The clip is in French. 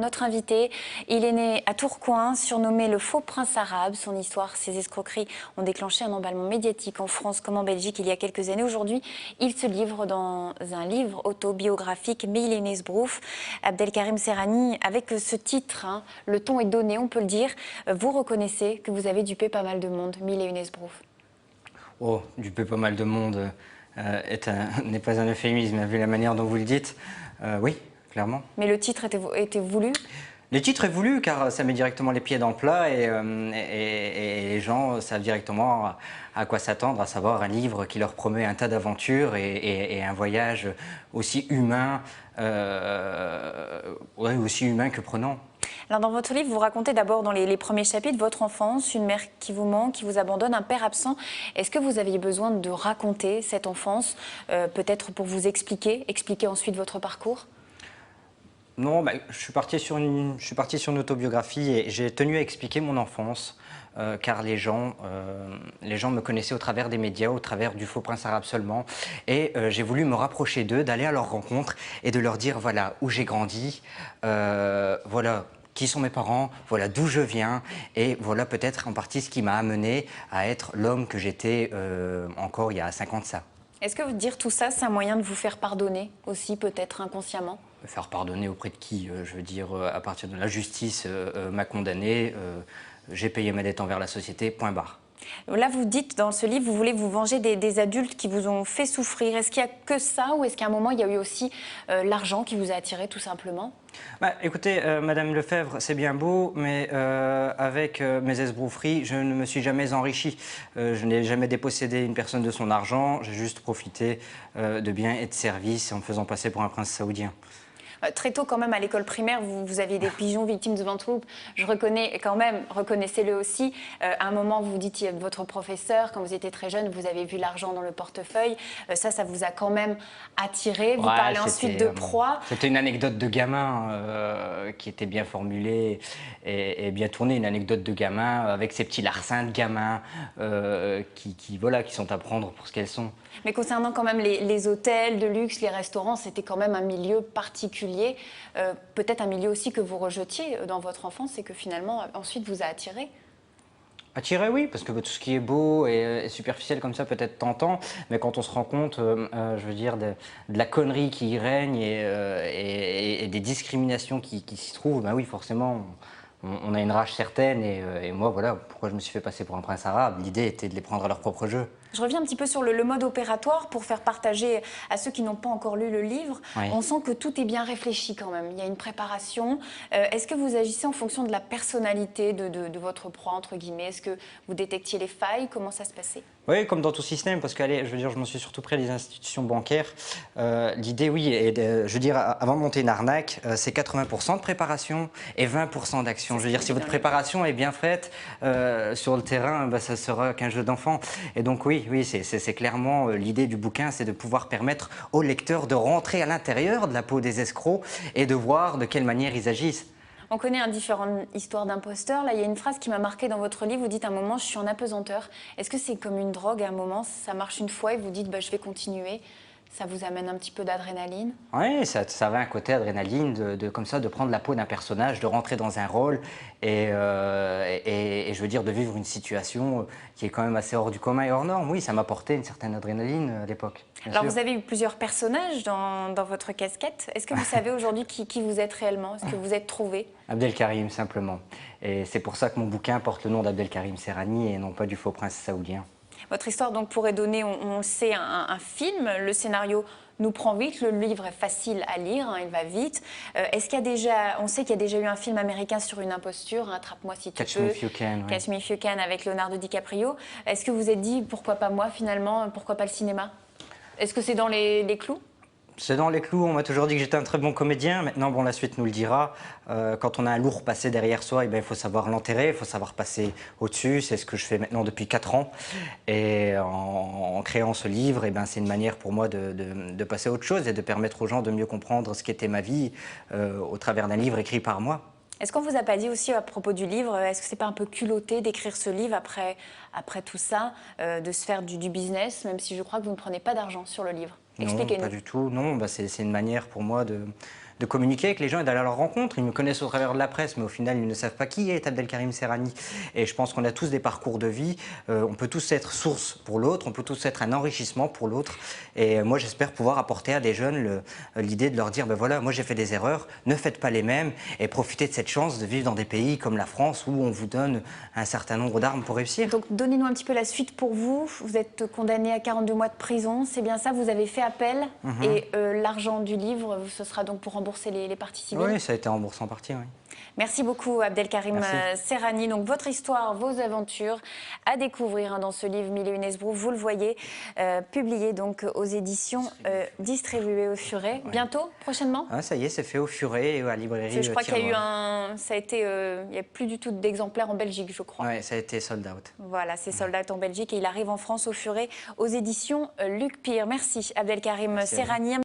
Notre invité, il est né à Tourcoing, surnommé le faux prince arabe. Son histoire, ses escroqueries ont déclenché un emballement médiatique en France comme en Belgique il y a quelques années. Aujourd'hui, il se livre dans un livre autobiographique, Mille et une esbroufs. Abdelkarim Serrani, avec ce titre, le ton est donné, on peut le dire. Vous reconnaissez que vous avez dupé pas mal de monde, Mille et une esbroufs. Oh, duper pas mal de monde n'est pas un euphémisme, vu la manière dont vous le dites. Oui, clairement. Mais le titre était voulu? Le titre est voulu car ça met directement les pieds dans le plat et les gens savent directement à quoi s'attendre, à savoir un livre qui leur promet un tas d'aventures et un voyage aussi humain, ouais, aussi humain que prenant. Alors dans votre livre, vous racontez d'abord dans les premiers chapitres votre enfance, une mère qui vous manque, qui vous abandonne, un père absent. Est-ce que vous aviez besoin de raconter cette enfance, peut-être pour vous expliquer ensuite votre parcours? Non, je suis parti sur une autobiographie et j'ai tenu à expliquer mon enfance, car les gens me connaissaient au travers des médias, au travers du faux prince arabe seulement. Et j'ai voulu me rapprocher d'eux, d'aller à leur rencontre et de leur dire voilà où j'ai grandi, voilà qui sont mes parents, voilà d'où je viens et voilà peut-être en partie ce qui m'a amené à être l'homme que j'étais encore il y a 5 ans de ça. Est-ce que dire tout ça, c'est un moyen de vous faire pardonner aussi, peut-être inconsciemment? Me faire pardonner auprès de qui? Je veux dire, à partir de la justice m'a condamné, j'ai payé ma dette envers la société, point barre. Là, vous dites dans ce livre, vous voulez vous venger des adultes qui vous ont fait souffrir. Est-ce qu'il n'y a que ça ou est-ce qu'à un moment, il y a eu aussi l'argent qui vous a attiré tout simplement? Écoutez, Madame Lefebvre, c'est bien beau, mais avec mes esbrouferies, je ne me suis jamais enrichi. Je n'ai jamais dépossédé une personne de son argent, j'ai juste profité de biens et de services en me faisant passer pour un prince saoudien. Très tôt, quand même, à l'école primaire, vous aviez des pigeons victimes de ventroupe. Je reconnais quand même, reconnaissez-le aussi. À un moment, vous dites votre professeur, quand vous étiez très jeune, vous avez vu l'argent dans le portefeuille. Ça vous a quand même attiré. Vous Ouais, parlez ensuite de proie. C'était une anecdote de gamin qui était bien formulée et bien tournée. Une anecdote de gamin avec ces petits larcins de gamins voilà, qui sont à prendre pour ce qu'elles sont. Mais concernant quand même les hôtels de luxe, les restaurants, c'était quand même un milieu particulier. Peut-être un milieu aussi que vous rejetiez dans votre enfance et que finalement, ensuite, vous a attiré. Attiré, oui, parce que tout ce qui est beau et superficiel comme ça peut être tentant, mais quand on se rend compte, je veux dire, de la connerie qui y règne et des discriminations qui s'y trouvent, ben oui, forcément, on a une rage certaine et moi, voilà, pourquoi je me suis fait passer pour un prince arabe, l'idée était de les prendre à leur propre jeu. Je reviens un petit peu sur le mode opératoire pour faire partager à ceux qui n'ont pas encore lu le livre. Oui. On sent que tout est bien réfléchi quand même. Il y a une préparation. Est-ce que vous agissez en fonction de la personnalité de votre proie, entre guillemets? Est-ce que vous détectiez les failles? Comment ça se passait? Oui, comme dans tout système, parce que je veux dire, je m'en suis surtout pris à des institutions bancaires. L'idée, oui, est je veux dire, avant de monter une arnaque, c'est 80% de préparation et 20% d'action. Je veux dire, si votre préparation est bien faite sur le terrain, ça sera qu'un jeu d'enfant. Et donc oui, c'est clairement l'idée du bouquin, c'est de pouvoir permettre aux lecteurs de rentrer à l'intérieur de la peau des escrocs et de voir de quelle manière ils agissent. On connaît différentes histoires d'imposteurs. Là, il y a une phrase qui m'a marquée dans votre livre. Vous dites à un moment, je suis en apesanteur. Est-ce que c'est comme une drogue à un moment? Ça marche une fois et vous dites, je vais continuer. Ça vous amène un petit peu d'adrénaline? Oui, ça va un côté adrénaline, comme ça, de prendre la peau d'un personnage, de rentrer dans un rôle et je veux dire de vivre une situation qui est quand même assez hors du commun et hors norme. Oui, ça m'a apporté une certaine adrénaline à l'époque. Alors vous avez eu plusieurs personnages dans votre casquette. Est-ce que vous savez aujourd'hui qui vous êtes réellement? Est-ce que vous êtes trouvé? Abdelkarim, simplement. Et c'est pour ça que mon bouquin porte le nom d'Abdelkarim Serrani et non pas du faux prince saoudien. Votre histoire donc pourrait donner, on le sait, un film. Le scénario nous prend vite, le livre est facile à lire, il va vite. Est-ce qu'il y a déjà, on sait qu'il y a déjà eu un film américain sur une imposture, Attrape-moi si tu peux. Catch Me If You Can. Oui. Catch Me If You Can avec Leonardo DiCaprio. Est-ce que vous vous êtes dit pourquoi pas moi finalement, pourquoi pas le cinéma? Est-ce que c'est dans les clous? C'est dans les clous, on m'a toujours dit que j'étais un très bon comédien. Maintenant, bon, la suite nous le dira. Quand on a un lourd passé derrière soi, il faut savoir l'enterrer, il faut savoir passer au-dessus. C'est ce que je fais maintenant depuis 4 ans. Et en créant ce livre, c'est une manière pour moi de passer à autre chose et de permettre aux gens de mieux comprendre ce qu'était ma vie au travers d'un livre écrit par moi. Est-ce qu'on vous a pas dit aussi à propos du livre, est-ce que c'est pas un peu culotté d'écrire ce livre après tout ça, de se faire du business, même si je crois que vous ne prenez pas d'argent sur le livre? Non, pas du tout. Non, c'est une manière pour moi de de communiquer avec les gens et d'aller à leur rencontre. Ils me connaissent au travers de la presse, mais au final, ils ne savent pas qui est Abdelkarim Serrani. Et je pense qu'on a tous des parcours de vie, on peut tous être source pour l'autre, on peut tous être un enrichissement pour l'autre. Et moi, j'espère pouvoir apporter à des jeunes l'idée de leur dire, ben voilà, moi j'ai fait des erreurs, ne faites pas les mêmes et profitez de cette chance de vivre dans des pays comme la France où on vous donne un certain nombre d'armes pour réussir. Donc donnez-nous un petit peu la suite pour vous. Vous êtes condamné à 42 mois de prison, c'est bien ça, vous avez fait appel et l'argent du livre, ce sera donc pour rembourser les parties civiles? Oui, ça a été remboursé en partie, oui. Merci beaucoup Abdelkarim Serrani. Donc votre histoire, vos aventures à découvrir dans ce livre Mille et une esbroufes, vous le voyez, publié donc aux éditions distribuées au Furet. Ouais. Bientôt, prochainement? Ah, ça y est, c'est fait au Furet et à la librairie. Je crois qu'il y a eu ça a été, il n'y a plus du tout d'exemplaires en Belgique, je crois. Oui, ça a été sold out. Voilà, c'est sold out en Belgique et il arrive en France au Furet aux éditions Luc Pire. Merci Abdelkarim Serrani.